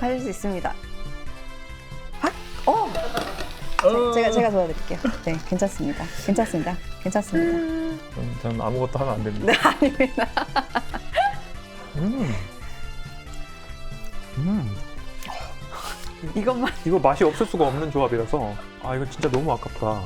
하실 수 있습니다. 제가 도와드릴게요. 네, 괜찮습니다. 괜찮습니다. 저는 아무것도 하면 안 됩니다. 네, 아닙니다. 이것만. 이거 맛이 없을 수가 없는 조합이라서 이거 진짜 너무 아깝다.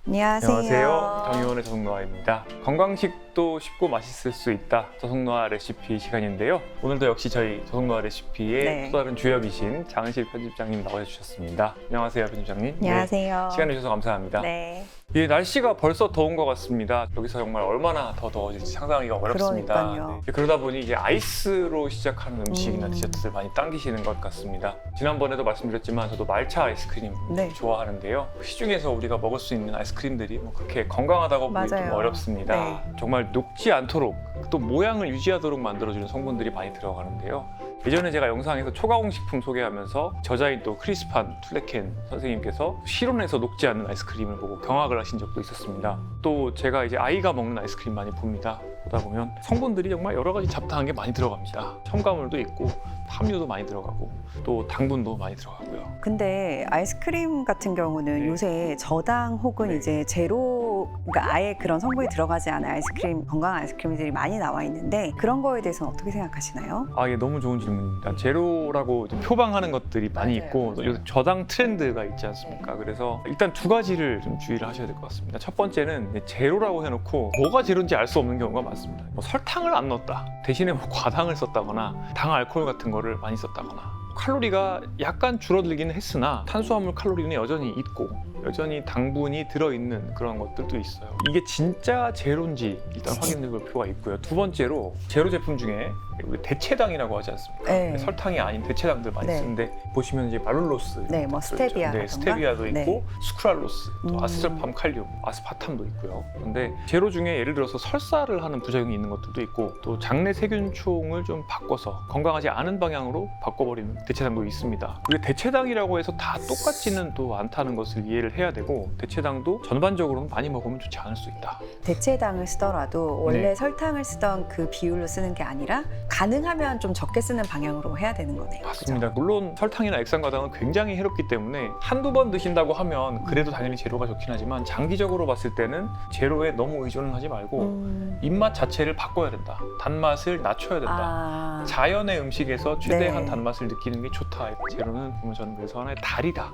안녕하세요. 정의원의 저속노아입니다. 건강식도 쉽고 맛있을 수 있다. 저속노아 레시피 시간인데요. 오늘도 역시 저희 저속노아 레시피의 또 다른 주역이신 장은실 편집장님 나와주셨습니다. 안녕하세요, 편집장님. 안녕하세요. 네, 시간 내주셔서 감사합니다. 네. 날씨가 벌써 더운 것 같습니다. 여기서 정말 얼마나 더 더워질지 상상하기가 어렵습니다. 그러니까요. 네. 그러다 보니 이제 아이스로 시작하는 음식이나 디저트들 많이 당기시는 것 같습니다. 지난번에도 말씀드렸지만 저도 말차 아이스크림 좋아하는데요. 시중에서 우리가 먹을 수 있는 아이스크림들이 그렇게 건강하다고 보기 좀 어렵습니다. 네. 정말 녹지 않도록 또 모양을 유지하도록 만들어주는 성분들이 많이 들어가는데요. 예전에 제가 영상에서 초가공식품 소개하면서 저자인 또 크리스판 툴레켄 선생님께서 실온에서 녹지 않는 아이스크림을 보고 경악을 하신 적도 있었습니다. 또 제가 이제 아이가 먹는 아이스크림 많이 봅니다. 보다 보면 성분들이 정말 여러 가지 잡다한 게 많이 들어갑니다. 첨가물도 있고 함유도 많이 들어가고 또 당분도 많이 들어가고요. 근데 아이스크림 같은 경우는 요새 저당 혹은 이제 제로, 그러니까 아예 그런 성분이 들어가지 않은 아이스크림, 건강한 아이스크림들이 많이 나와 있는데 그런 거에 대해서는 어떻게 생각하시나요? 이게 너무 좋은 질문입니다. 제로라고 표방하는 것들이 많이 있고 요새 저당 트렌드가 있지 않습니까? 그래서 일단 두 가지를 좀 주의를 하셔야 될 것 같습니다. 첫 번째는 제로라고 해놓고 뭐가 제로인지 알 수 없는 경우가 많습니다. 설탕을 안 넣었다. 대신에 과당을 썼다거나 당 알코올 같은 거를 많이 썼다거나 칼로리가 약간 줄어들기는 했으나 탄수화물 칼로리는 여전히 있고 여전히 당분이 들어있는 그런 것들도 있어요. 이게 진짜 제로인지 일단 확인해 볼 필요가 있고요. 두 번째로 제로 제품 중에 우리 대체당이라고 하지 않습니까? 설탕이 아닌 대체당들 많이 쓰는데 보시면 이제 말룰로스, 스테비아, 스테비아도 있고 수크랄로스, 또 아스par팜 칼륨, 아스파탐도 있고요. 그런데 제로 중에 예를 들어서 설사를 하는 부작용이 있는 것들도 있고 또 장내 세균총을 좀 바꿔서 건강하지 않은 방향으로 바꿔버리는 대체당도 있습니다. 이게 대체당이라고 해서 다 똑같지는 또 않다는 것을 이해를 해야 되고 대체당도 전반적으로는 많이 먹으면 좋지 않을 수 있다. 대체당을 쓰더라도 원래 설탕을 쓰던 그 비율로 쓰는 게 아니라 가능하면 좀 적게 쓰는 방향으로 해야 되는 거네요. 맞습니다. 그죠? 물론 설탕이나 액상과당은 굉장히 해롭기 때문에 한두 번 드신다고 하면 그래도 당연히 제로가 좋긴 하지만 장기적으로 봤을 때는 제로에 너무 의존을 하지 말고 입맛 자체를 바꿔야 된다. 단맛을 낮춰야 된다. 자연의 음식에서 최대한 단맛을 느끼는 게 좋다. 제로는 보면 저는 그래서 하나의 달이다.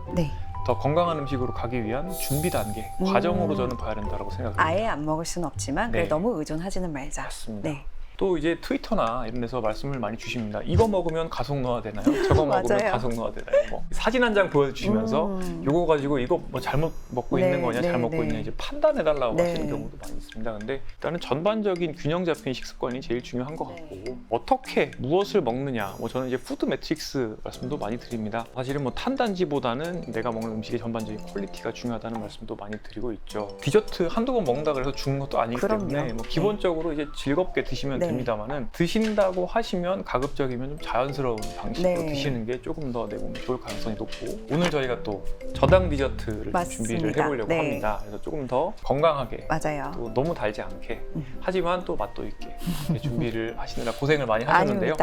더 건강한 음식으로 가기 위한 준비 단계, 과정으로 저는 봐야 된다고 생각합니다. 아예 안 먹을 수는 없지만 그래 너무 의존하지는 말자. 맞습니다. 또 이제 트위터나 이런 데서 말씀을 많이 주십니다. 이거 먹으면 가속노화 되나요? 저거 먹으면 가속노화 되나요? 사진 한 장 보여주시면서 이거 가지고 이거 잘못 먹고 있는 거냐, 잘 먹고 있냐 이제 판단해달라고 하시는 경우도 많이 있습니다. 근데 일단은 전반적인 균형 잡힌 식습관이 제일 중요한 것 같고 어떻게 무엇을 먹느냐, 저는 이제 푸드 매트릭스 말씀도 많이 드립니다. 사실은 탄단지보다는 내가 먹는 음식의 전반적인 퀄리티가 중요하다는 말씀도 많이 드리고 있죠. 디저트 한두 번 먹는다 그래서 죽는 것도 아니기 때문에 기본적으로 이제 즐겁게 드시면 됩니다만은 드신다고 하시면 가급적이면 좀 자연스러운 방식으로 드시는 게 조금 더 내 몸에 좋을 가능성이 높고 오늘 저희가 또 저당 디저트를 준비를 해보려고 합니다. 그래서 조금 더 건강하게 또 너무 달지 않게 하지만 또 맛도 있게 준비를 하시느라 고생을 많이 하셨는데요.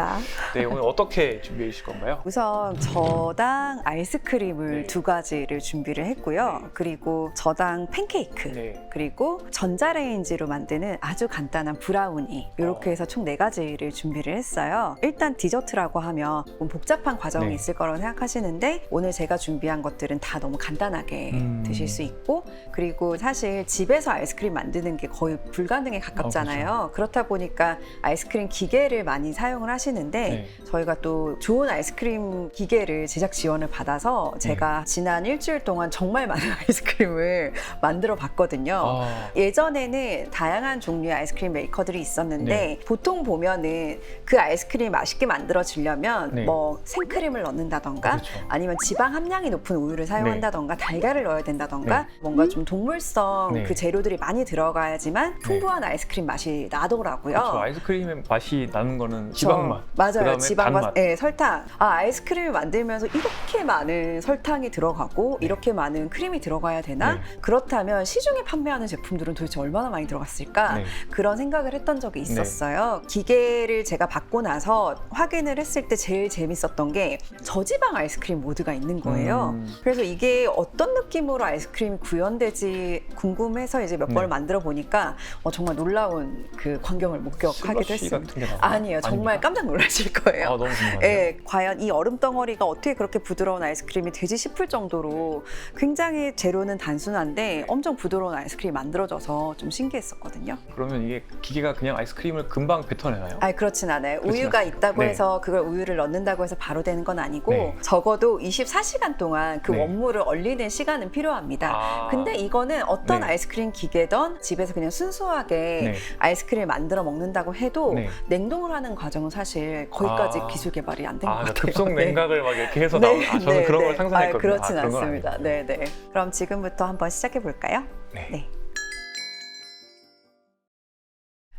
오늘 어떻게 준비해 주실 건가요? 우선 저당 아이스크림을 두 가지를 준비를 했고요. 그리고 저당 팬케이크 그리고 전자레인지로 만드는 아주 간단한 브라우니 이렇게 해서 총 4가지를 준비를 했어요. 일단 디저트라고 하면 좀 복잡한 과정이 있을 거라고 생각하시는데 오늘 제가 준비한 것들은 다 너무 간단하게 드실 수 있고 그리고 사실 집에서 아이스크림 만드는 게 거의 불가능에 가깝잖아요. 그렇다 보니까 아이스크림 기계를 많이 사용을 하시는데 저희가 또 좋은 아이스크림 기계를 제작 지원을 받아서 제가 지난 일주일 동안 정말 많은 아이스크림을 만들어 봤거든요. 예전에는 다양한 종류의 아이스크림 메이커들이 있었는데 보통 보면은 그 아이스크림이 맛있게 만들어지려면 생크림을 넣는다던가 아니면 지방 함량이 높은 우유를 사용한다던가 달걀을 넣어야 된다던가 뭔가 좀 동물성 그 재료들이 많이 들어가야지만 풍부한 아이스크림 맛이 나더라고요. 그렇죠. 아이스크림의 맛이 나는 거는 지방 맛. 맞아요. 그다음에 지방 단맛. 맛. 네, 설탕. 아이스크림을 만들면서 이렇게 많은 설탕이 들어가고 이렇게 많은 크림이 들어가야 되나? 네. 그렇다면 시중에 판매하는 제품들은 도대체 얼마나 많이 들어갔을까? 네. 그런 생각을 했던 적이 있었어요. 기계를 제가 받고 나서 확인을 했을 때 제일 재밌었던 게 저지방 아이스크림 모드가 있는 거예요. 그래서 이게 어떤 느낌으로 아이스크림이 구현되지 궁금해서 이제 몇 번을 만들어 보니까 정말 놀라운 그 광경을 목격하기도 슬러시 했습니다. 같은 게 나와요? 아니에요. 정말 깜짝 놀라실 거예요. 너무 궁금해요. 예, 과연 이 얼음 덩어리가 어떻게 그렇게 부드러운 아이스크림이 되지 싶을 정도로 굉장히 재료는 단순한데 엄청 부드러운 아이스크림이 만들어져서 좀 신기했었거든요. 그러면 이게 기계가 그냥 아이스크림을 금방 뱉어내나요? 그렇진 않아요. 그렇진 우유가 않아요. 있다고 네. 해서 그걸 우유를 넣는다고 해서 바로 되는 건 아니고 네. 적어도 24시간 동안 그 네. 원물을 얼리는 시간은 필요합니다. 근데 이거는 어떤 네. 아이스크림 기계든 집에서 그냥 순수하게 네. 아이스크림을 만들어 먹는다고 해도 네. 냉동을 하는 과정은 사실 거기까지 기술 개발이 안 된 것 같아요. 급속 네. 냉각을 막 이렇게 해서 나오는. 저는 그런 걸 상상했거든요. 그렇진 그런 건 않습니다. 네네. 그럼 지금부터 한번 시작해 볼까요? 네.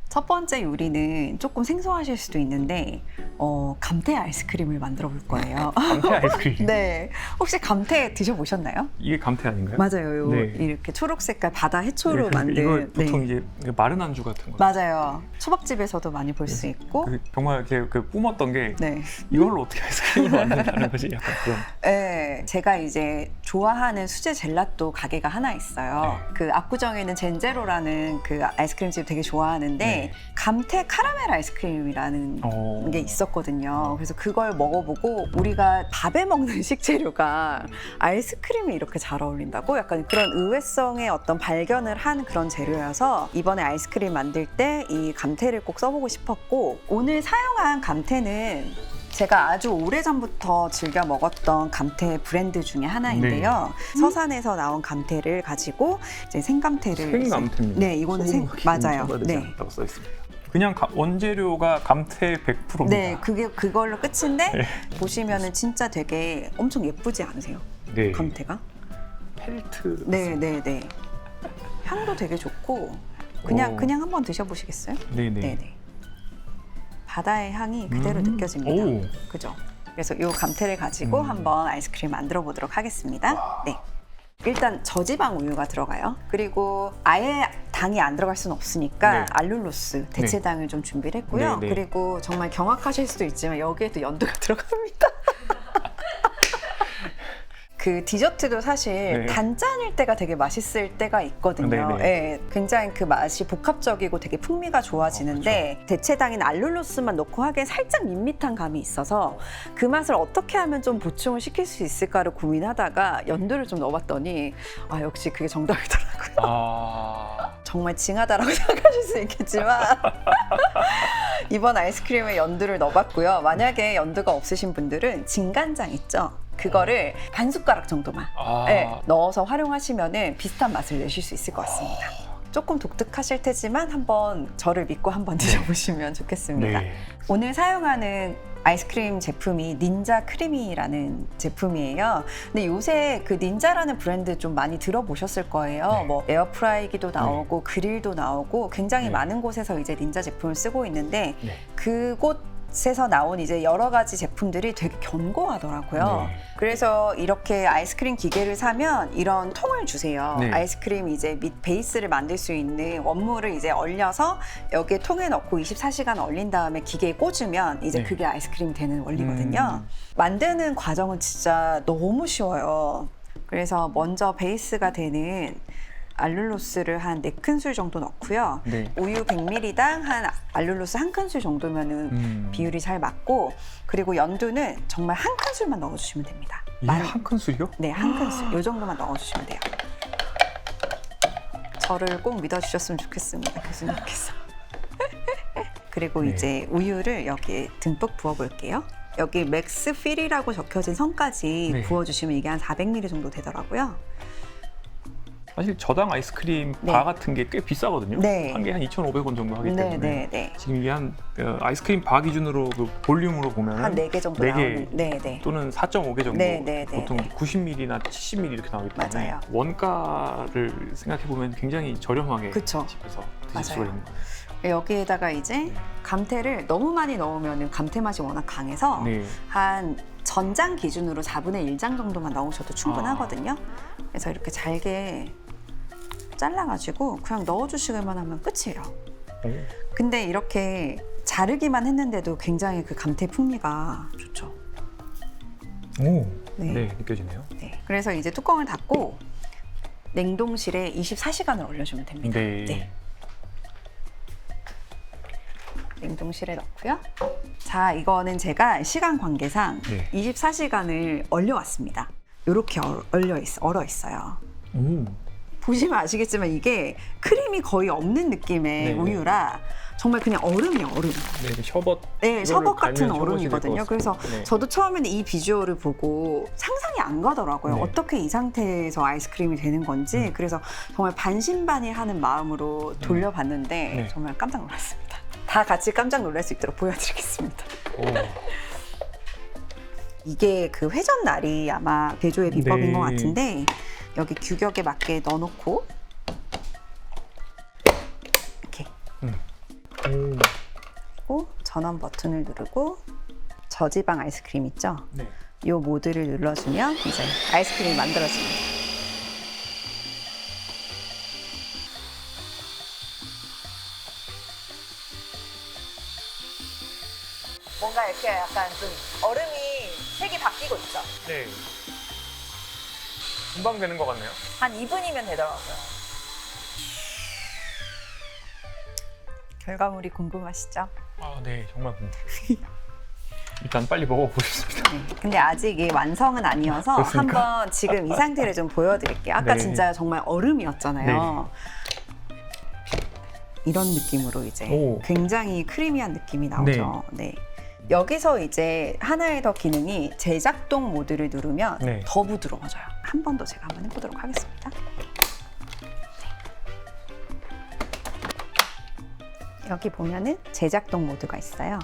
첫 번째 요리는 조금 생소하실 수도 있는데 감태 아이스크림을 만들어 볼 거예요. 감태 아이스크림. 네. 혹시 감태 드셔보셨나요? 이게 감태 아닌가요? 맞아요. 네. 이렇게 초록 색깔 바다 해초로 그러니까 만든. 이거 보통 이제 마른 안주 같은 거. 맞아요. 초밥집에서도 많이 볼 수 있고. 정말 이렇게 뿜었던 게 네. 이걸로 어떻게 아이스크림을 만든다는 거지? 약간 그런. 네, 제가 이제 좋아하는 수제 젤라또 가게가 하나 있어요. 네. 그 압구정에는 젠제로라는 그 아이스크림 집 되게 좋아하는데 네. 감태 카라멜 아이스크림이라는 게 있었거든요. 그래서 그걸 먹어보고 우리가 밥에 먹는 식재료가 아이스크림이 이렇게 잘 어울린다고 약간 그런 의외성의 어떤 발견을 한 그런 재료여서 이번에 아이스크림 만들 때 이 감태를 꼭 써보고 싶었고 오늘 사용한 감태는 제가 아주 오래전부터 즐겨 먹었던 감태 브랜드 중에 하나인데요. 서산에서 나온 감태를 가지고 이제 생감태를 생감태입니다. 네, 이거는 맞아요. 네. 라고 써 있습니다. 그냥 원재료가 감태 100%입니다. 네, 그걸로 끝인데 네. 보시면은 진짜 되게 엄청 예쁘지 않으세요? 네. 감태가? 펠트. 네. 향도 되게 좋고 그냥 한번 드셔보시겠어요? 네네. 네네. 바다의 향이 그대로 느껴집니다. 오. 그죠? 그래서 이 감태를 가지고 한번 아이스크림 만들어 보도록 하겠습니다. 네. 일단 저지방 우유가 들어가요. 그리고 아예 당이 안 들어갈 수는 없으니까 네. 알룰로스 대체당을 좀 준비를 했고요. 네. 그리고 정말 경악하실 수도 있지만 여기에도 연두가 들어갑니다. 그 디저트도 사실 단짠일 때가 되게 맛있을 때가 있거든요. 네, 굉장히 그 맛이 복합적이고 되게 풍미가 좋아지는데 대체당인 알룰로스만 넣고 하기엔 살짝 밋밋한 감이 있어서 그 맛을 어떻게 하면 좀 보충을 시킬 수 있을까를 고민하다가 연두를 좀 넣어봤더니 역시 그게 정답이더라고요. 정말 징하다라고 생각하실 수 있겠지만 이번 아이스크림에 연두를 넣어봤고요. 만약에 연두가 없으신 분들은 진간장 있죠? 그거를 반 숟가락 정도만 넣어서 활용하시면 비슷한 맛을 내실 수 있을 것 같습니다. 조금 독특하실 테지만 한번 저를 믿고 한번 드셔보시면 좋겠습니다. 네. 오늘 사용하는 아이스크림 제품이 닌자 크리미라는 제품이에요. 근데 요새 그 닌자라는 브랜드 좀 많이 들어보셨을 거예요. 뭐 에어프라이기도 나오고 그릴도 나오고 굉장히 많은 곳에서 이제 닌자 제품을 쓰고 있는데 그곳에서 나온 이제 여러 가지 제품들이 되게 견고하더라고요. 그래서 이렇게 아이스크림 기계를 사면 이런 통을 주세요. 아이스크림 이제 밑 베이스를 만들 수 있는 원물을 이제 얼려서 여기에 통에 넣고 24시간 얼린 다음에 기계에 꽂으면 이제 그게 아이스크림이 되는 원리거든요. 만드는 과정은 진짜 너무 쉬워요. 그래서 먼저 베이스가 되는 알룰로스를 한 4큰술 정도 넣고요. 우유 100ml당 한 알룰로스 1큰술 정도면은 비율이 잘 맞고 그리고 연두는 정말 1큰술만 넣어주시면 됩니다. 이게 1큰술이요? 네, 1큰술. 이 정도만 넣어주시면 돼요. 저를 꼭 믿어주셨으면 좋겠습니다, 교수님께서. 그리고 이제 우유를 여기에 듬뿍 부어볼게요. 여기 맥스 필이라고 적혀진 선까지 부어주시면 이게 한 400ml 정도 되더라고요. 사실 저당 아이스크림 바 같은 게 꽤 비싸거든요. 한 개 한 2,500원 정도 하기 때문에 지금 이게 한 아이스크림 바 기준으로 그 볼륨으로 보면 한 4개 정도 4개 나오는 또는 4.5개 정도 보통 90ml나 70ml 이렇게 나오기 때문에 원가를 생각해 보면 굉장히 저렴하게 집에서 드실 수가 있는 거예요. 여기에다가 이제 감태를 너무 많이 넣으면 감태 맛이 워낙 강해서 네. 한 전장 기준으로 4분의 1장 정도만 넣으셔도 충분하거든요. 그래서 이렇게 잘게 잘라가지고 그냥 넣어주시기만 하면 끝이에요. 근데 이렇게 자르기만 했는데도 굉장히 그 감태 풍미가 좋죠. 오, 네. 네, 느껴지네요. 네. 그래서 이제 뚜껑을 닫고 냉동실에 24시간을 얼려주면 됩니다. 네. 냉동실에 넣고요. 자, 이거는 제가 시간 관계상 네. 24시간을 얼려왔습니다. 이렇게 얼어 있어요. 보시면 아시겠지만 이게 크림이 거의 없는 느낌의 네. 우유라 정말 그냥 얼음이에요, 얼음. 네, 셔벗. 네, 셔벗 같은 갈면 셔벗이 될 얼음이거든요. 것 그래서 같습니다. 네. 저도 처음에는 이 비주얼을 보고 상상이 안 가더라고요. 네. 어떻게 이 상태에서 아이스크림이 되는 건지. 그래서 정말 반신반의하는 마음으로 돌려봤는데 네. 정말 깜짝 놀랐습니다. 다 같이 깜짝 놀랄 수 있도록 보여드리겠습니다. 오. 이게 그 회전날이 아마 개조의 비법인 네. 것 같은데 여기 규격에 맞게 넣어놓고 이렇게 그리고 전원 버튼을 누르고 저지방 아이스크림 있죠? 네. 이 모드를 눌러주면 이제 아이스크림이 만들어집니다. 뭔가 이렇게 약간 좀 얼음이 색이 바뀌고 있죠? 네. 금방 되는 것 같네요. 한 2분이면 되더라고요. 결과물이 궁금하시죠? 아, 네, 정말 궁금해요. 일단 빨리 먹어보겠습니다. 네, 근데 아직 이게 완성은 아니어서 그렇습니까? 한번 지금 이 상태를 좀 보여드릴게요. 아까 네. 진짜 정말 얼음이었잖아요. 이런 느낌으로 이제 오. 굉장히 크리미한 느낌이 나오죠. 네. 여기서 이제 하나의 더 기능이 재작동 모드를 누르면 네. 더 부드러워져요. 한 번 더 제가 한번 해보도록 하겠습니다. 네. 여기 보면은 재작동 모드가 있어요.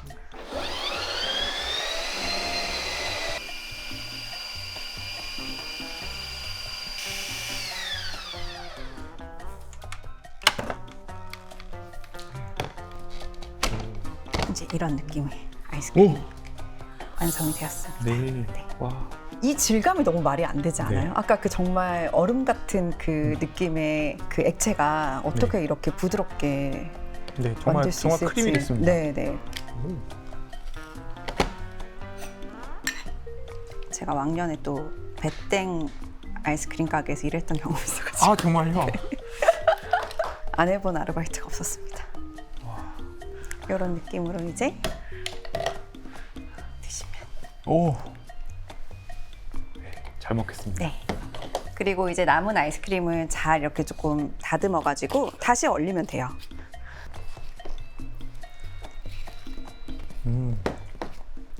이제 이런 느낌의 아이스크림이 완성이 되었습니다. 네. 네. 와. 이 질감이 너무 말이 안 되지 않아요? 네. 아까 그 정말 얼음 같은 그 느낌의 그 액체가 어떻게 이렇게 부드럽게 네, 정말 만들 수 있을지. 크림이 됐습니다. 네, 네. 제가 왕년에 또 배땡 아이스크림 가게에서 일했던 경험이 있어가지고 아, 정말요? 안 해본 아르바이트가 없었습니다. 이런 느낌으로 이제 드시면. 오. 네, 잘 먹겠습니다. 네. 그리고 이제 남은 아이스크림을 잘 이렇게 조금 다듬어가지고 다시 얼리면 돼요.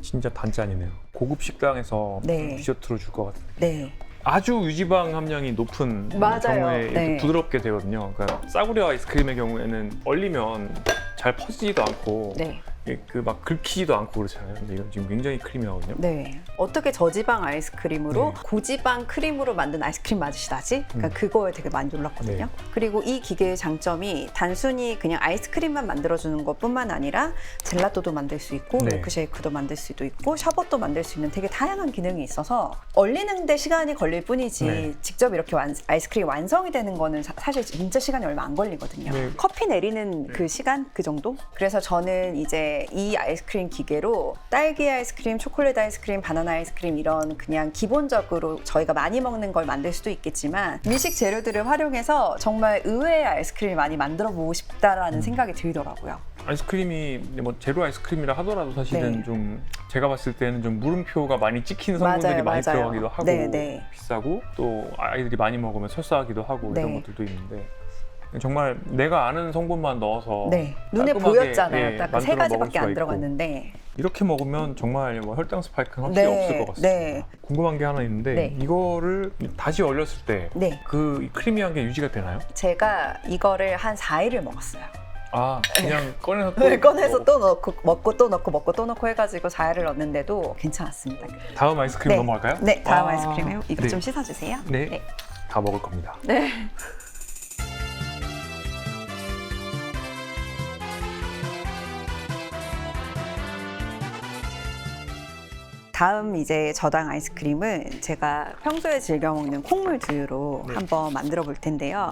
진짜 단짠이네요. 고급 식당에서 네. 디저트로 줄 것 같은데. 네. 아주 유지방 함량이 높은 맞아요. 경우에 이렇게 네. 부드럽게 되거든요. 그러니까 싸구려 아이스크림의 경우에는 얼리면 잘 퍼지지도 않고 네. 그 막 긁히지도 않고 그렇잖아요. 근데 이건 지금 굉장히 크리미하거든요. 네. 어떻게 저지방 아이스크림으로 네. 고지방 크림으로 만든 아이스크림 맛이 나지? 그러니까 그거에 되게 많이 놀랐거든요. 네. 그리고 이 기계의 장점이 단순히 그냥 아이스크림만 만들어주는 것뿐만 아니라 젤라또도 만들 수 있고 네. 밀크쉐이크도 만들 수도 있고 샤버도 만들 수 있는 되게 다양한 기능이 있어서 얼리는데 시간이 걸릴 뿐이지 네. 직접 이렇게 아이스크림이 완성이 되는 거는 사실 진짜 시간이 얼마 안 걸리거든요. 네. 커피 내리는 그 시간 그 정도? 그래서 저는 이제 이 아이스크림 기계로 딸기 아이스크림, 초콜릿 아이스크림, 바나나 아이스크림 이런 그냥 기본적으로 저희가 많이 먹는 걸 만들 수도 있겠지만 미식 재료들을 활용해서 정말 의외의 아이스크림을 많이 만들어 보고 싶다라는 생각이 들더라고요. 아이스크림이 뭐 제로 아이스크림이라 하더라도 사실은 네. 좀 제가 봤을 때는 좀 물음표가 많이 찍힌 성분들이 많이 들어가기도 하고 네, 네. 비싸고 또 아이들이 많이 먹으면 설사하기도 하고 네. 이런 것들도 있는데 정말 내가 아는 성분만 넣어서 네. 눈에 깔끔하게, 보였잖아요. 예, 딱 그 세 만들어 먹을 가지밖에 수가 안 있고. 들어갔는데 이렇게 먹으면 정말 뭐 혈당 스파이크는 확실히 네, 없을 것 같습니다. 네. 궁금한 게 하나 있는데 네. 이거를 다시 얼렸을 때 네. 그 크리미한 게 유지가 되나요? 제가 이거를 한 4일을 먹었어요. 아 그냥 꺼내서 또 네, 꺼내서 또 넣고 먹고 또 넣고 먹고 또 넣고 해가지고 4일을 넣었는데도 괜찮았습니다. 다음 아이스크림 네. 넘어갈까요? 네, 다음 아, 아이스크림에 이거 네. 좀 씻어주세요. 네. 다 먹을 겁니다. 네. 다음 이제 저당 아이스크림은 제가 평소에 즐겨 먹는 콩물 두유로 네. 한번 만들어 볼 텐데요.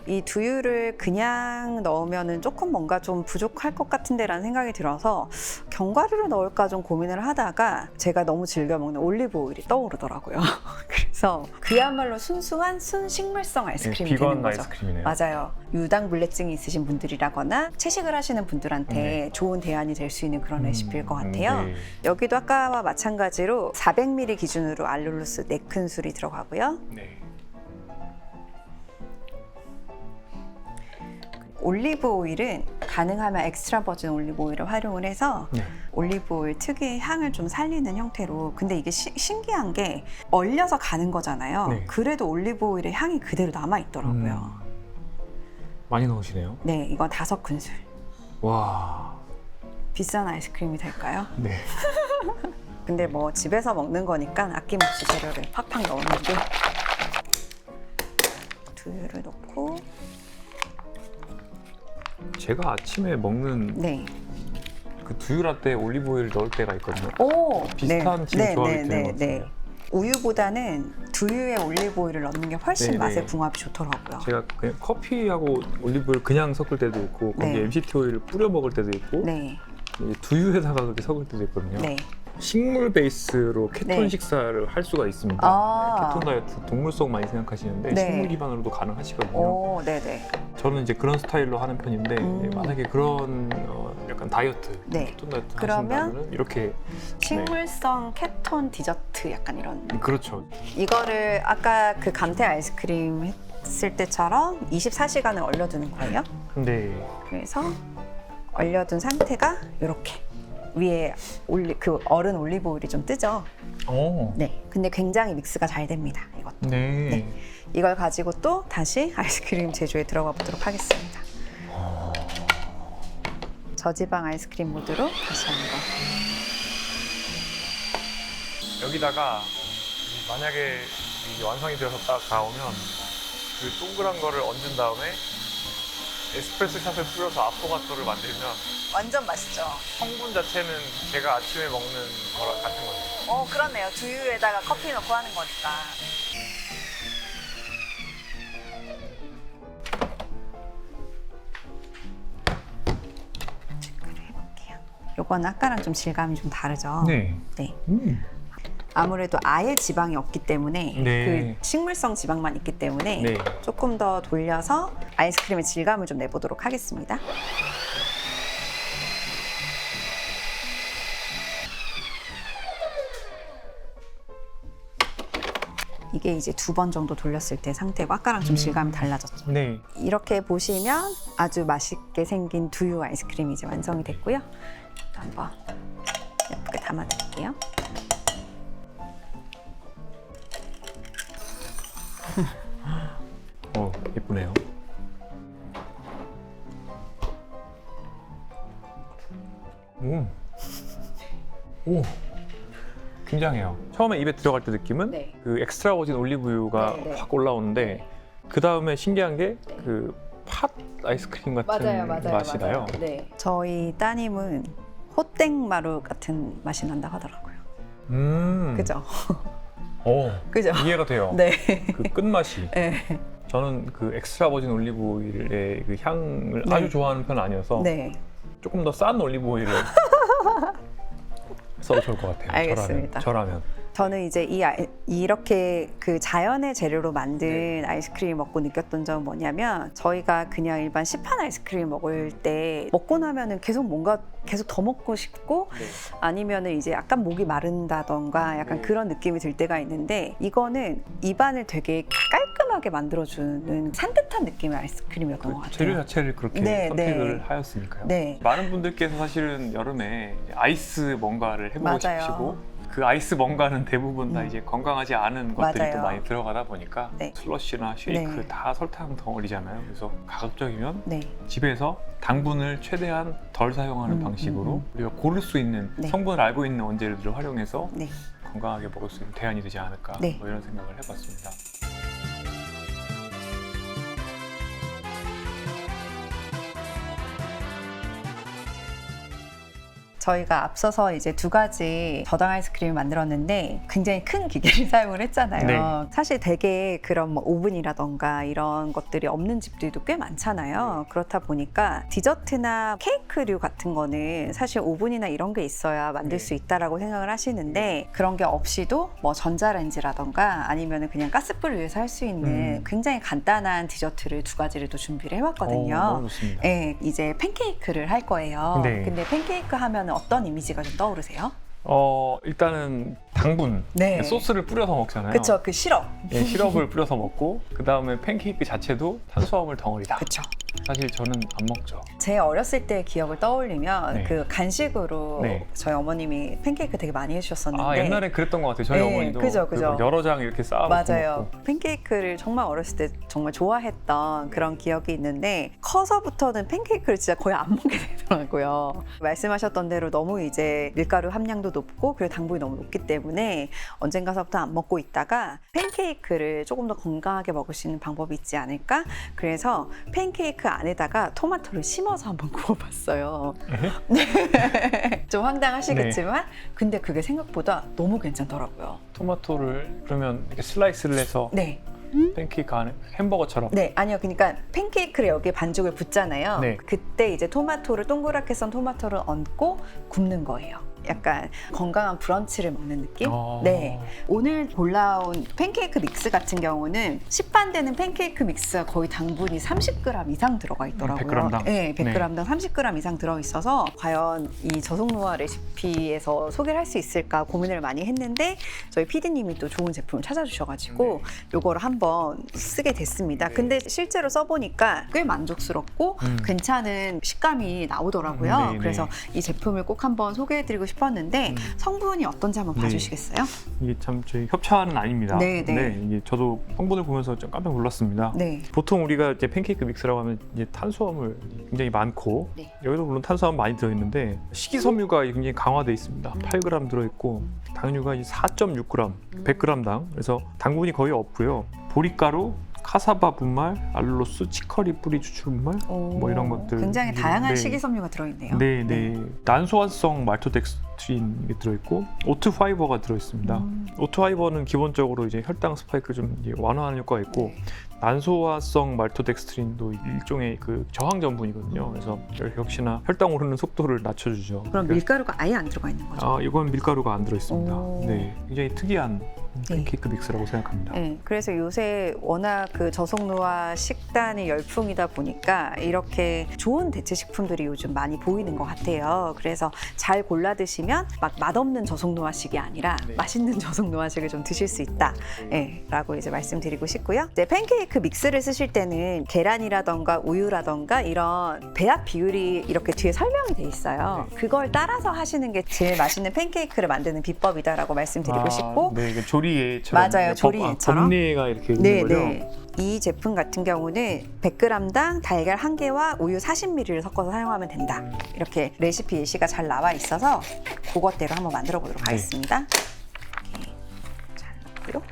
이 두유를 그냥 넣으면은 조금 뭔가 좀 부족할 것 같은데라는 생각이 들어서 견과류를 넣을까 좀 고민을 하다가 제가 너무 즐겨 먹는 올리브 오일이 떠오르더라고요. 그래서 그야말로 순수한 순식물성 아이스크림이 되는 비건 거죠. 아이스크림이네요. 맞아요. 유당불내증이 있으신 분들이라거나 채식을 하시는 분들한테 좋은 대안이 될 수 있는 그런 레시피일 것 같아요. 네. 여기도 아까와 마찬가지로 400ml 기준으로 알룰로스 4큰술이 들어가고요. 네. 올리브 오일은 가능하면 엑스트라 버진 올리브 오일을 활용을 해서 네. 올리브 오일 특유의 향을 좀 살리는 형태로. 근데 이게 신기한 게 얼려서 가는 거잖아요. 네. 그래도 올리브 오일의 향이 그대로 남아 있더라고요. 많이 넣으시네요. 네, 이건 5큰술. 와. 비싼 아이스크림이 될까요? 네. 근데 뭐 집에서 먹는 거니까 아낌없이 재료를 팍팍 넣었는데 두유를 넣고 제가 아침에 먹는 네. 그 두유 라떼에 올리브 오일을 넣을 때가 있거든요. 오, 비슷한 지금 조합이 되는 것 같아요. 우유보다는 두유에 올리브 오일을 넣는 게 훨씬 네네. 맛의 궁합이 좋더라고요. 제가 그냥 커피하고 올리브 오일 그냥 섞을 때도 있고 거기에 네. MCT 오일을 뿌려 먹을 때도 있고 네, 이제 두유에다가 그렇게 섞을 때도 있거든요. 네. 식물 베이스로 케톤 네. 식사를 할 수가 있습니다. 아. 케톤 다이어트 동물성 많이 생각하시는데 네. 식물 기반으로도 가능하시거든요. 오, 네네. 저는 이제 그런 스타일로 하는 편인데 만약에 그런 약간 다이어트, 네. 케톤 다이어트 그러면 하신다면 이렇게 식물성 케톤 디저트 약간 이런. 그렇죠. 이거를 아까 그 감태 아이스크림 했을 때처럼 24시간을 얼려두는 거예요. 네. 그래서 얼려둔 상태가 이렇게 위에 그 얼은 올리브 오일이 좀 뜨죠. 오. 네. 근데 굉장히 믹스가 잘 됩니다. 이것도. 네. 네. 이걸 가지고 또 다시 아이스크림 제조에 들어가 보도록 하겠습니다. 저지방 아이스크림 모드로 다시 한번. 여기다가 만약에 이게 완성이 되어서 딱 나오면 그 동그란 거를 얹은 다음에 에스프레소 샷을 뿌려서 아포가토를 만들면 완전 맛있죠? 성분 자체는 제가 아침에 먹는 거랑 같은 거예요. 그렇네요. 두유에다가 커피 넣고 하는 거니까. 체크를 해볼게요. 요건 아까랑 좀 질감이 좀 다르죠? 네. 네. 아무래도 아예 지방이 없기 때문에 네. 그 식물성 지방만 있기 때문에 네. 조금 더 돌려서 아이스크림의 질감을 좀 내보도록 하겠습니다. 이게 이제 2번 정도 돌렸을 때 상태고 아까랑 좀 질감이 달라졌죠. 네. 이렇게 보시면 아주 맛있게 생긴 두유 아이스크림이 이제 완성이 됐고요. 한번 예쁘게 담아드릴게요. 예쁘네요. 오, 굉장해요. 처음에 입에 들어갈 때 느낌은 네. 그 엑스트라 버진 올리브유가 네, 네. 확 올라오는데 그 다음에 신기한 게 그 팥 아이스크림 같은 맛이 나요. 네. 저희 따님은 호땡마루 같은 맛이 난다 하더라고요. 그죠? 그죠? 이해가 돼요. 네. 그 끝맛이. 네. 저는 그 엑스트라 버진 올리브 오일의 그 향을 네. 아주 좋아하는 편은 아니어서 네. 조금 더 싼 올리브 오일을 써도 좋을 것 같아요. 알겠습니다. 저라면. 저는 이제 이렇게 그 자연의 재료로 만든 아이스크림 먹고 느꼈던 점은 뭐냐면 저희가 그냥 일반 시판 아이스크림 먹을 때 먹고 나면은 계속 더 먹고 싶고 아니면은 이제 약간 목이 마른다던가 약간 그런 느낌이 들 때가 있는데 이거는 입안을 되게 깔끔하게 만들어주는 산뜻한 느낌의 아이스크림이었던 것 같아요. 재료 자체를 그렇게 네, 선택을 네. 하였으니까요. 네. 많은 분들께서 사실은 여름에 이제 아이스 뭔가를 해보고 맞아요. 싶으시고 그 아이스 뭔가는 대부분 다 이제 건강하지 않은 것들이 맞아요. 또 많이 들어가다 보니까 네. 슬러시나 쉐이크 네. 다 설탕 덩어리잖아요. 그래서 가급적이면 네. 집에서 당분을 최대한 덜 사용하는 방식으로 우리가 고를 수 있는 네. 성분을 알고 있는 원재료들을 활용해서 네. 건강하게 먹을 수 있는 대안이 되지 않을까 네. 뭐 이런 생각을 해봤습니다. 저희가 앞서서 이제 2가지 저당 아이스크림을 만들었는데 굉장히 큰 기계를 사용을 했잖아요. 네. 사실 되게 그런 뭐 오븐이라던가 이런 것들이 없는 집들도 꽤 많잖아요. 그렇다 보니까 디저트나 케이크류 같은 거는 사실 오븐이나 이런 게 있어야 만들 수 있다라고 생각을 하시는데 그런 게 없이도 뭐 전자레인지라던가 아니면 그냥 가스불을 위해서 할 수 있는 굉장히 간단한 디저트를 2가지를 또 준비를 해왔거든요. 너무 좋습니다. 네, 이제 팬케이크를 할 거예요. 네. 근데 팬케이크 하면 어떤 이미지가 좀 떠오르세요? 일단은 당분, 네. 소스를 뿌려서 먹잖아요. 그쵸, 그 시럽. 예, 시럽을 뿌려서 먹고 그 다음에 팬케이크 자체도 탄수화물 덩어리다. 그쵸. 사실 저는 안 먹죠. 제 어렸을 때 기억을 떠올리면 네. 그 간식으로 네. 저희 어머님이 팬케이크 되게 많이 해주셨었는데 옛날에 그랬던 것 같아요. 저희 네, 어머니도 그죠. 여러 장 이렇게 쌓아놓고 맞아요. 먹고. 팬케이크를 정말 어렸을 때 정말 좋아했던 그런 기억이 있는데 커서부터는 팬케이크를 진짜 거의 안 먹게 되더라고요. 말씀하셨던 대로 너무 이제 밀가루 함량도 높고 그리고 당분이 너무 높기 때문에 언젠가서부터 안 먹고 있다가 팬케이크를 조금 더 건강하게 먹을 수 있는 방법이 있지 않을까? 그래서 팬케이크 안에다가 토마토를 심어서 한번 구워봤어요. 좀 황당하시겠지만 근데 그게 생각보다 너무 괜찮더라고요. 토마토를 그러면 이렇게 슬라이스를 해서 네. 팬케이크 안에 햄버거처럼. 네, 아니요. 그러니까 팬케이크를 여기에 반죽을 붓잖아요. 네. 그때 이제 토마토를 동그랗게 썬 토마토를 얹고 굽는 거예요. 약간 건강한 브런치를 먹는 느낌? 네. 오늘 골라온 팬케이크 믹스 같은 경우는 시판되는 팬케이크 믹스가 거의 당분이 30g 이상 들어가 있더라고요. 100g당? 네, 100g당 30g 이상 들어있어서 과연 이 저속노화 레시피에서 소개를 할 수 있을까 고민을 많이 했는데 저희 PD님이 또 좋은 제품을 찾아주셔가지고 요거를 한번 쓰게 됐습니다. 근데 실제로 써보니까 꽤 만족스럽고 괜찮은 식감이 나오더라고요. 네, 그래서 이 제품을 꼭 한번 소개해드리고 싶었는데 성분이 어떤지 한번 봐주시겠어요? 이게 참 저희 협찬은 아닙니다. 네, 네. 네, 이게 저도 성분을 보면서 좀 깜짝 놀랐습니다. 네. 보통 우리가 이제 팬케이크 믹스라고 하면 이제 탄수화물 굉장히 많고 네. 여기도 물론 탄수화물 많이 들어있는데 식이섬유가 굉장히 강화되어 있습니다. 8g 들어있고 당류가 4.6g, 100g당. 그래서 당분이 거의 없고요. 보리가루, 카사바 분말, 알룰로스, 치커리 뿌리 추출 분말 뭐 이런 것들. 굉장히 다양한 네. 식이섬유가 들어있네요. 네, 네. 난소화성 말토덱스트린이 들어있고 오트 파이버가 들어있습니다. 오트 파이버는 기본적으로 이제 혈당 스파이크를 좀 이제 완화하는 효과가 있고 난소화성 말토덱스트린도 일종의 그 저항 전분이거든요. 그래서 역시나 혈당 오르는 속도를 낮춰주죠. 그럼 밀가루가 아예 안 들어가 있는 거죠? 이건 밀가루가 안 들어있습니다. 오. 네, 굉장히 특이한 팬케이크 믹스라고 생각합니다. 네, 그래서 요새 워낙 그 저속노화 식단이 열풍이다 보니까 이렇게 좋은 대체 식품들이 요즘 많이 보이는 것 같아요. 그래서 잘 골라 드시면 막 맛없는 저속노화식이 아니라 맛있는 저속노화식을 좀 드실 수 있다. 네, 라고 이제 말씀드리고 싶고요. 이제 팬케이크 믹스를 쓰실 때는 계란이라던가 우유라던가 이런 배합 비율이 이렇게 뒤에 설명이 돼 있어요. 그걸 따라서 하시는 게 제일 맛있는 팬케이크를 만드는 비법이다라고 말씀드리고 싶고 네, 이게 조리예처럼. 맞아요, 조리예처럼. 법리가 이렇게 있는 네, 거죠. 네. 이 제품 같은 경우는 100g당 달걀 1개와 우유 40ml를 섞어서 사용하면 된다. 이렇게 레시피 예시가 잘 나와 있어서 그것대로 한번 만들어 보도록 하겠습니다. 이렇게 잘 넣고요.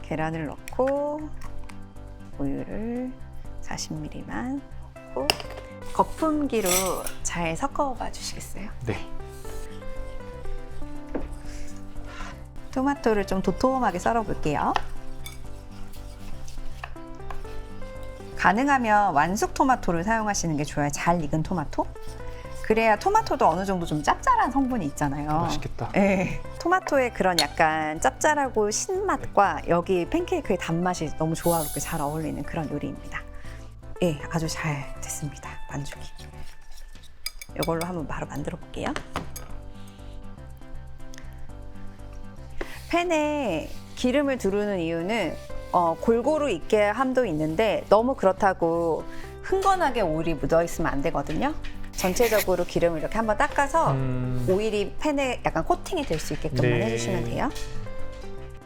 계란을 넣고 우유를 40ml만 넣고 거품기로 잘 섞어봐 주시겠어요? 네. 토마토를 좀 도톰하게 썰어 볼게요. 가능하면 완숙 토마토를 사용하시는 게 좋아요. 잘 익은 토마토. 그래야 토마토도 어느 정도 좀 짭짤한 성분이 있잖아요. 맛있겠다. 네. 토마토의 그런 약간 짭짤하고 신맛과 여기 팬케이크의 단맛이 너무 조화롭게 잘 어울리는 그런 요리입니다. 예, 아주 잘 됐습니다. 반죽이. 이걸로 한번 바로 만들어 볼게요. 팬에 기름을 두르는 이유는 골고루 익게 함도 있는데 너무 그렇다고 흥건하게 오일이 묻어 있으면 안 되거든요. 전체적으로 기름을 이렇게 한번 닦아서 오일이 팬에 약간 코팅이 될 수 있게끔만 네. 해주시면 돼요.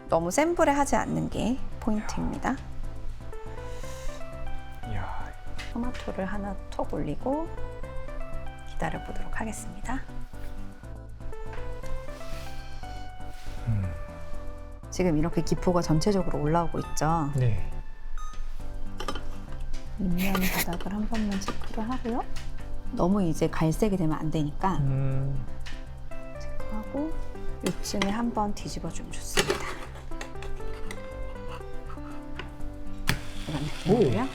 너무 센 불에 하지 않는 게 포인트입니다. 이야. 토마토를 하나 톡 올리고 기다려 보도록 하겠습니다. 지금 이렇게 기포가 전체적으로 올라오고 있죠. 네. 윗면 바닥을 한 번만 체크를 하고요. 너무 이제 갈색이 되면 안 되니까 하고 요쯤에 한번 뒤집어주면 좋습니다. 이런 느낌이고요.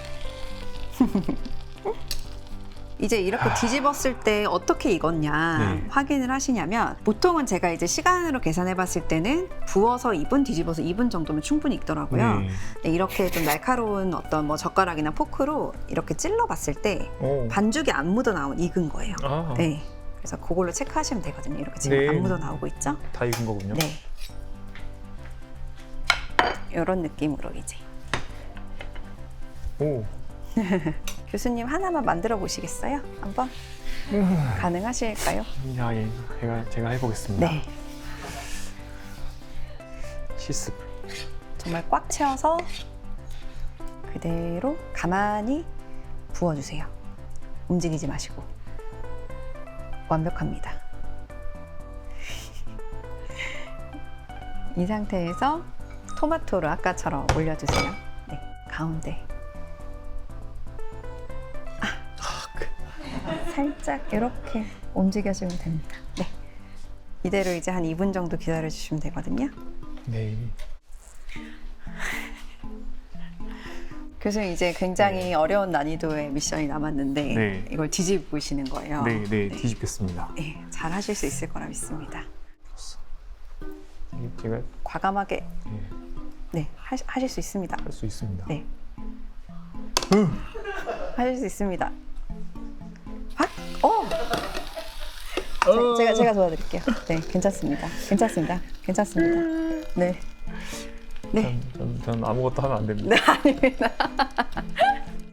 이제 이렇게 뒤집었을 때 어떻게 익었냐 네. 확인을 하시냐면, 보통은 제가 이제 시간으로 계산해 봤을 때는 부어서 2분, 뒤집어서 2분 정도면 충분히 익더라고요. 네. 네, 이렇게 좀 날카로운 어떤 뭐 젓가락이나 포크로 이렇게 찔러 봤을 때 오. 반죽이 안 묻어 나온 익은 거예요. 아, 네. 그래서 그걸로 체크하시면 되거든요. 이렇게 지금 네. 안 묻어 나오고 있죠? 다 익은 거군요. 네. 이런 느낌으로 이제. 오. 교수님 하나만 만들어 보시겠어요? 한번? 가능하실까요? 야, 예. 제가 해보겠습니다. 네. 시스. 정말 꽉 채워서 그대로 가만히 부어주세요. 움직이지 마시고. 완벽합니다. 이 상태에서 토마토를 아까처럼 올려주세요. 네, 가운데. 살짝 이렇게 움직여주면 됩니다. 네. 이대로 이제 한 2분 정도 기다려주시면 되거든요. 네. 교수님 이제 굉장히 어려운 난이도의 미션이 남았는데 네. 이걸 뒤집으시는 거예요. 네, 뒤집겠습니다. 네, 잘 하실 수 있을 거라 믿습니다. 제가 과감하게 네, 하실 수 있습니다. 할 수 있습니다. 네. 하실 수 있습니다. 확! 제가 도와드릴게요. 네, 괜찮습니다. 네. 네. 전 아무것도 하면 안 됩니다. 네, 아닙니다.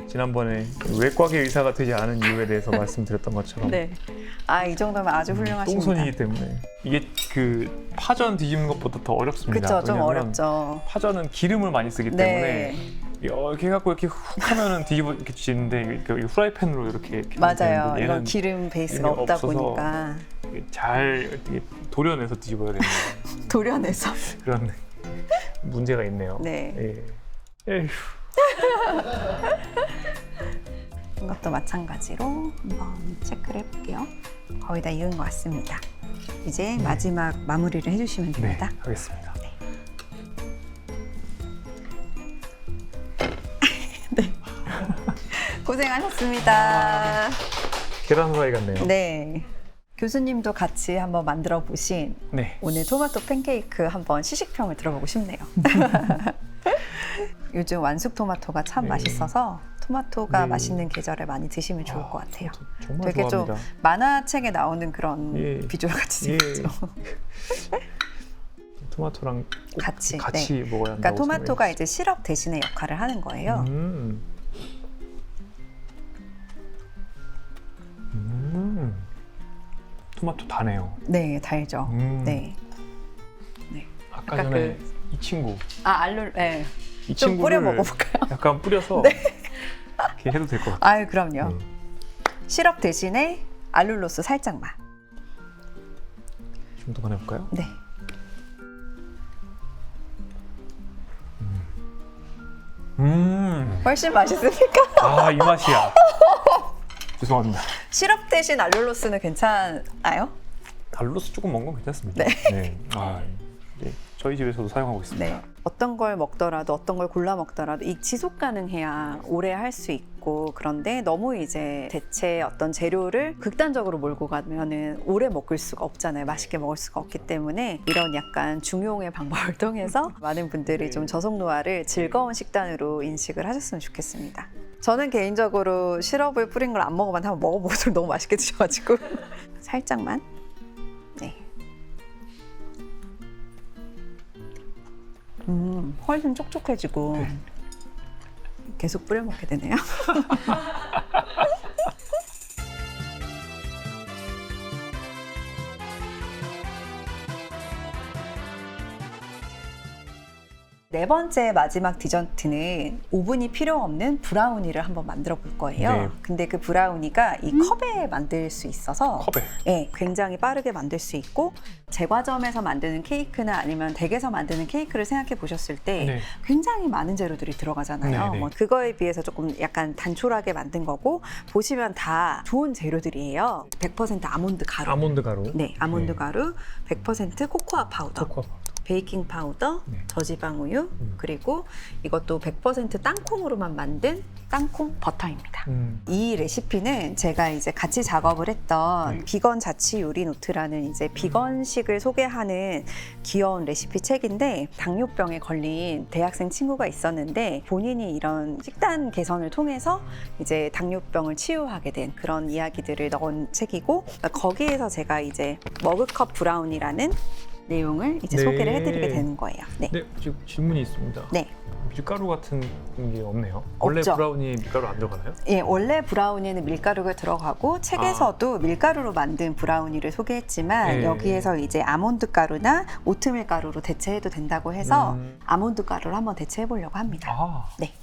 지난번에 외과계 의사가 되지 않은 이유에 대해서 말씀드렸던 것처럼 네. 아, 이 정도면 아주 훌륭하십니다. 똥손이기 때문에 이게 그 파전 뒤집는 것보다 더 어렵습니다. 그렇죠, 좀 왜냐면 어렵죠. 파전은 기름을 많이 쓰기 네. 때문에 이렇게 해갖고 이렇게 훅 하면은 뒤집어 이렇게 뒤집는데 이 후라이팬으로 이렇게 맞아요. 되는데 이건 얘는 기름 베이스가 기름이 없다 없어서 보니까 잘 이렇게 도려내서 뒤집어야 되는 도려내서. 그런 문제가 있네요. 네. 예. 에휴. 이것도 마찬가지로 한번 체크를 해볼게요. 거의 다 익은 것 같습니다. 이제 마지막 마무리를 해주시면 네, 됩니다. 하겠습니다. 고생하셨습니다. 계란 후라이 같네요. 네. 교수님도 같이 한번 만들어 보신 네. 오늘 토마토 팬케이크 한번 시식평을 들어보고 싶네요. 요즘 완숙 토마토가 참 네. 맛있어서 토마토가 네. 맛있는 계절에 많이 드시면 좋을 것 같아요. 정말 되게 좋아합니다. 좀 만화책에 나오는 그런 예. 비주얼 같이 예. 생겼죠. 토마토랑 꼭 같이, 같이 먹어야 한다고 그러니까 토마토가 이제 시럽 대신의 역할을 하는 거예요. 토마토 다네요. 네, 달죠. 네. 아까 아까 전에 이 친구, 네. 이 좀 뿌려 친구를 먹어볼까요? 약간 뿌려서 이렇게 해도 될 것 같아요. 아유, 그럼요. 네. 시럽 대신에 알룰로스 살짝만. 좀 더 꺼내볼까요? 네. 훨씬 맛있습니까? 아, 이 맛이야. 죄송합니다. 시럽 대신 알룰로스는 괜찮아요? 알로스 조금 먹는 건 괜찮습니다. 네. 아, 네. 저희 집에서도 사용하고 있습니다. 네. 어떤 걸 먹더라도 어떤 걸 골라 먹더라도 이 지속 가능해야 오래 할 수 있고, 그런데 너무 이제 대체 어떤 재료를 극단적으로 몰고 가면은 오래 먹을 수가 없잖아요. 맛있게 먹을 수가 없기 때문에 이런 약간 중용의 방법을 통해서 많은 분들이 좀 저속 노화를 즐거운 식단으로 인식을 하셨으면 좋겠습니다. 저는 개인적으로 시럽을 뿌린 걸 안 먹어봤는데 한번 먹어보고 너무 맛있게 드셔가지고 살짝만. 네. 훨씬 촉촉해지고 계속 뿌려 먹게 되네요. 네 번째 마지막 디저트는 오븐이 필요 없는 브라우니를 한번 만들어 볼 거예요. 네. 근데 그 브라우니가 이 컵에 만들 수 있어서 컵에. 네, 굉장히 빠르게 만들 수 있고 제과점에서 만드는 케이크나 아니면 댁에서 만드는 케이크를 생각해 보셨을 때 네. 굉장히 많은 재료들이 들어가잖아요. 네, 네. 뭐 그거에 비해서 조금 약간 단촐하게 만든 거고 보시면 다 좋은 재료들이에요. 100% 아몬드 가루. 아몬드 가루. 네, 아몬드 가루, 100% 코코아 파우더. 코코아 파우더. 베이킹 파우더, 네. 저지방 우유, 그리고 이것도 100% 땅콩으로만 만든 땅콩 버터입니다. 이 레시피는 제가 이제 같이 작업을 했던 네. 비건 자취 요리 노트라는 이제 비건식을 소개하는 귀여운 레시피 책인데 당뇨병에 걸린 대학생 친구가 있었는데 본인이 이런 식단 개선을 통해서 이제 당뇨병을 치유하게 된 그런 이야기들을 넣은 책이고 거기에서 제가 이제 머그컵 브라운이라는 내용을 이제 네. 소개를 해드리게 되는 거예요. 네. 네, 지금 질문이 있습니다. 네. 밀가루 같은 게 없네요. 원래 없죠. 브라우니 밀가루 안 들어가나요? 예, 원래 브라우니에는 밀가루가 들어가고 책에서도 밀가루로 만든 브라우니를 소개했지만 네. 여기에서 이제 아몬드 가루나 오트밀 가루로 대체해도 된다고 해서 아몬드 가루를 한번 대체해 보려고 합니다. 아, 네.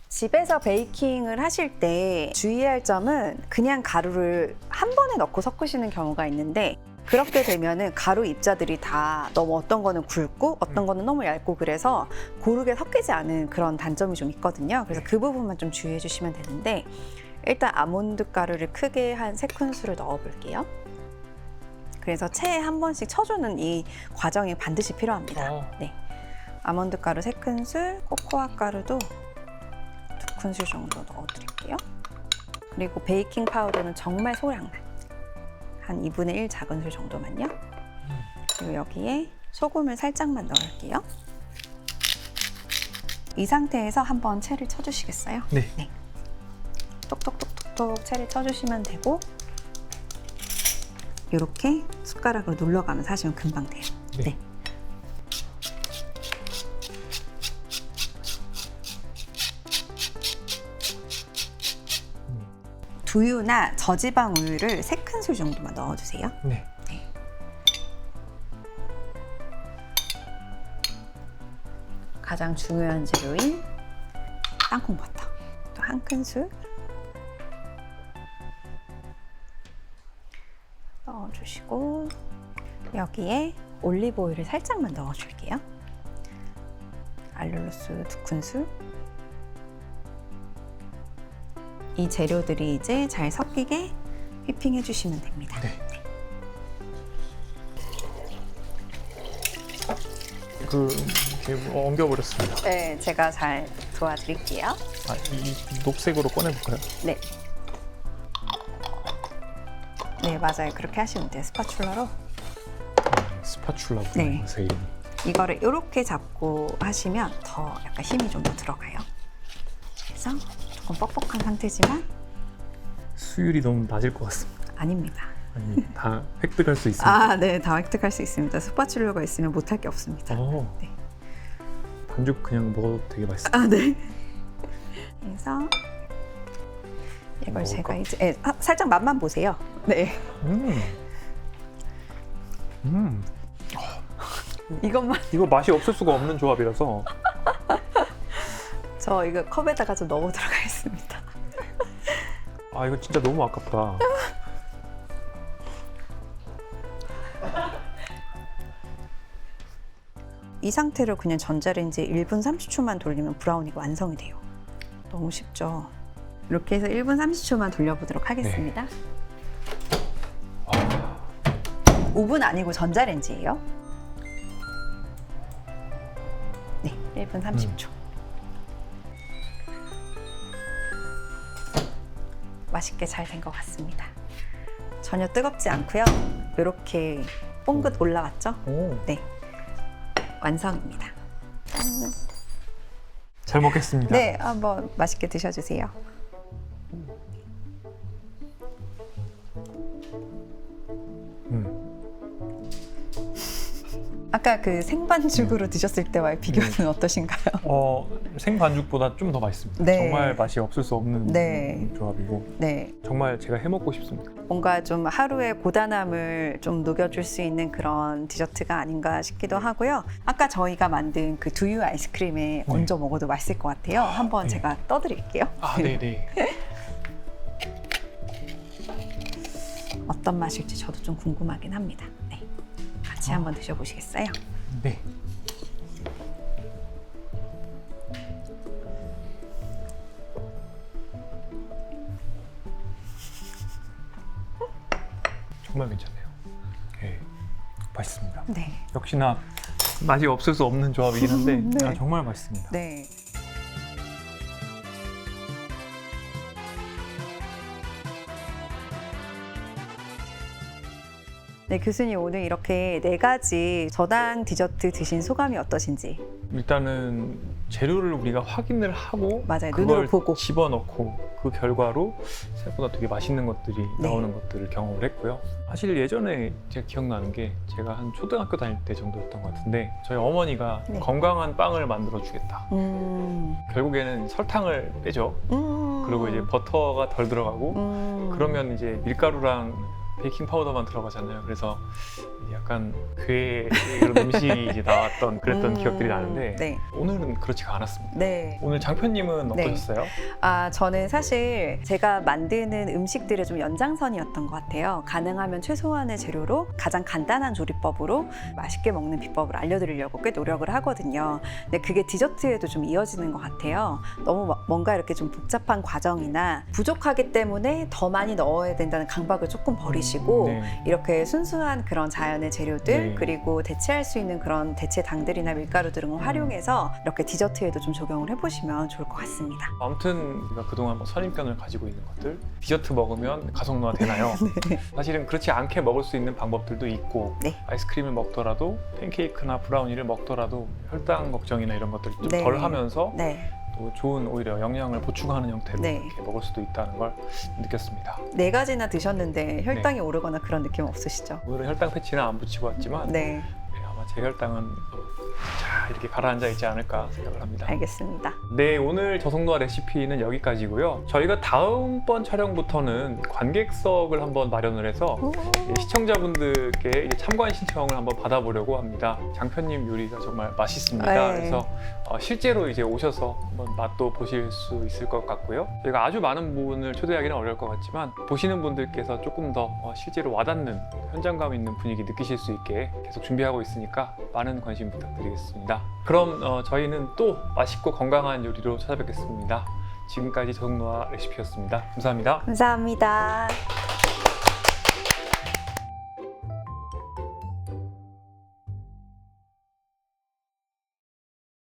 집에서 베이킹을 하실 때 주의할 점은 그냥 가루를 한 번에 넣고 섞으시는 경우가 있는데 그렇게 되면은 가루 입자들이 다 너무 어떤 거는 굵고 어떤 거는 너무 얇고 그래서 고르게 섞이지 않은 그런 단점이 좀 있거든요. 그래서 그 부분만 좀 주의해 주시면 되는데 일단 아몬드 가루를 크게 한 3큰술을 넣어 볼게요. 그래서 체에 한 번씩 쳐주는 이 과정이 반드시 필요합니다. 네. 아몬드 가루 3큰술, 코코아 가루도 2큰술 정도 넣어 드릴게요. 그리고 베이킹 파우더는 정말 소량만. 한 2분의 1 작은술 정도만요. 그리고 여기에 소금을 살짝만 넣을게요. 이 상태에서 한번 채를 쳐주시겠어요? 네. 네. 똑똑똑똑똑 채를 쳐주시면 되고 이렇게 숟가락으로 눌러가면서 하시면 금방 돼요. 네. 네. 두유나 저지방 우유를 3큰술 정도만 넣어주세요. 네. 네. 가장 중요한 재료인 땅콩 버터 또 1큰술 넣어주시고 여기에 올리브 오일을 살짝만 넣어줄게요. 알룰로스 2큰술. 이 재료들이 이제 잘 섞이게 휘핑해 주시면 됩니다. 네. 이렇게 엉겨버렸습니다. 네, 제가 잘 도와드릴게요. 아, 이 녹색으로 꺼내볼까요? 네. 네, 맞아요. 그렇게 하시면 돼요. 스파츌러로. 스파츌라구나. 네. 네. 이거를 이렇게 잡고 하시면 더 약간 힘이 좀 더 들어가요. 그래서 조금 뻑뻑한 상태지만 수율이 너무 낮을 것 같습니다. 아닙니다. 아니, 다 획득할 수 있습니다. 아, 네, 다 획득할 수 있습니다. 스파츌러가 있으면 못할 게 없습니다. 네. 반죽 그냥 먹어도 되게 맛있어요. 아, 네. 그래서 이걸 먹을까? 제가 이제 살짝 맛만 보세요. 네. 이것만 이거 맛이 없을 수가 없는 조합이라서. 저 이거 컵에다가 좀 넣어 들어가겠습니다. 아, 이거 진짜 너무 아깝다. 이 상태로 그냥 전자레인지에 1분 30초만 돌리면 브라우니가 완성이 돼요. 너무 쉽죠? 이렇게 해서 1분 30초만 돌려보도록 하겠습니다. 오븐 아니고 전자레인지예요. 네, 1분 30초. 맛있게 잘 된 것 같습니다. 전혀 뜨겁지 않고요. 이렇게 뽕긋 올라왔죠? 오. 네, 완성입니다. 짠. 잘 먹겠습니다. 네, 한번 맛있게 드셔주세요. 아까 그 생반죽으로 드셨을 때와의 비교는 어떠신가요? 생반죽보다 좀 더 맛있습니다. 네. 정말 맛이 없을 수 없는 네. 조합이고 네. 정말 제가 해먹고 싶습니다. 뭔가 좀 하루의 고단함을 좀 녹여줄 수 있는 그런 디저트가 아닌가 싶기도 하고요. 아까 저희가 만든 그 두유 아이스크림에 얹어 먹어도 맛있을 것 같아요. 한번 네. 제가 떠드릴게요. 네네. 어떤 맛일지 저도 좀 궁금하긴 합니다. 네. 같이 한번 드셔보시겠어요? 네. 정말 괜찮네요. 네, 맛있습니다. 네. 역시나 맛이 없을 수 없는 조합이긴 한데 네. 정말 맛있습니다. 네. 네, 교수님 오늘 이렇게 4가지 저당 디저트 드신 소감이 어떠신지? 일단은 재료를 우리가 확인을 하고 맞아요. 그걸 눈으로 보고. 집어넣고 그 결과로 생각보다 되게 맛있는 것들이 네. 나오는 것들을 경험을 했고요. 사실 예전에 제가 기억나는 게 제가 한 초등학교 다닐 때 정도였던 것 같은데 저희 어머니가 네. 건강한 빵을 만들어 주겠다. 결국에는 설탕을 빼죠. 그리고 이제 버터가 덜 들어가고 그러면 이제 밀가루랑 베이킹 파우더만 들어가잖아요. 그래서 약간 괴 그런 음식이 이제 나왔던 그랬던 기억들이 나는데 네. 오늘은 그렇지가 않았습니다. 네. 오늘 장편님은 네. 어떠셨어요? 저는 사실 제가 만드는 음식들의 좀 연장선이었던 것 같아요. 가능하면 최소한의 재료로 가장 간단한 조리법으로 맛있게 먹는 비법을 알려드리려고 꽤 노력을 하거든요. 근데 그게 디저트에도 좀 이어지는 것 같아요. 너무 뭔가 이렇게 좀 복잡한 과정이나 부족하기 때문에 더 많이 넣어야 된다는 강박을 조금 버리시고 네. 이렇게 순수한 그런 자연의 재료들 네. 그리고 대체할 수 있는 그런 대체 당들이나 밀가루 등을 활용해서 이렇게 디저트에도 좀 적용을 해보시면 좋을 것 같습니다. 아무튼 우리가 그동안 뭐 선입견을 가지고 있는 것들 디저트 먹으면 가속노화 되나요? 네. 사실은 그렇지 않게 먹을 수 있는 방법들도 있고 네. 아이스크림을 먹더라도 팬케이크나 브라우니를 먹더라도 혈당 걱정이나 이런 것들을 좀 네. 덜 하면서 네. 또 좋은 오히려 영양을 보충하는 형태로 네. 이렇게 먹을 수도 있다는 걸 느꼈습니다. 4가지나 드셨는데 혈당이 오르거나 그런 느낌 없으시죠? 오늘은 혈당 패치는 안 붙이고 왔지만 네, 아마 제 혈당은 잘 이렇게 가라앉아 있지 않을까 생각을 합니다. 알겠습니다. 네, 오늘 저속노화 레시피는 여기까지고요. 저희가 다음번 촬영부터는 관객석을 한번 마련을 해서 시청자분들께 이제 참관 신청을 한번 받아보려고 합니다. 장편님 요리가 정말 맛있습니다. 네. 그래서 실제로 이제 오셔서 한번 맛도 보실 수 있을 것 같고요. 저희가 아주 많은 분을 초대하기는 어려울 것 같지만 보시는 분들께서 조금 더 실제로 와닿는 현장감 있는 분위기 느끼실 수 있게 계속 준비하고 있으니까 많은 관심 부탁드리겠습니다. 그럼 저희는 또 맛있고 건강한 요리로 찾아뵙겠습니다. 지금까지 저속노화 레시피였습니다. 감사합니다. 감사합니다.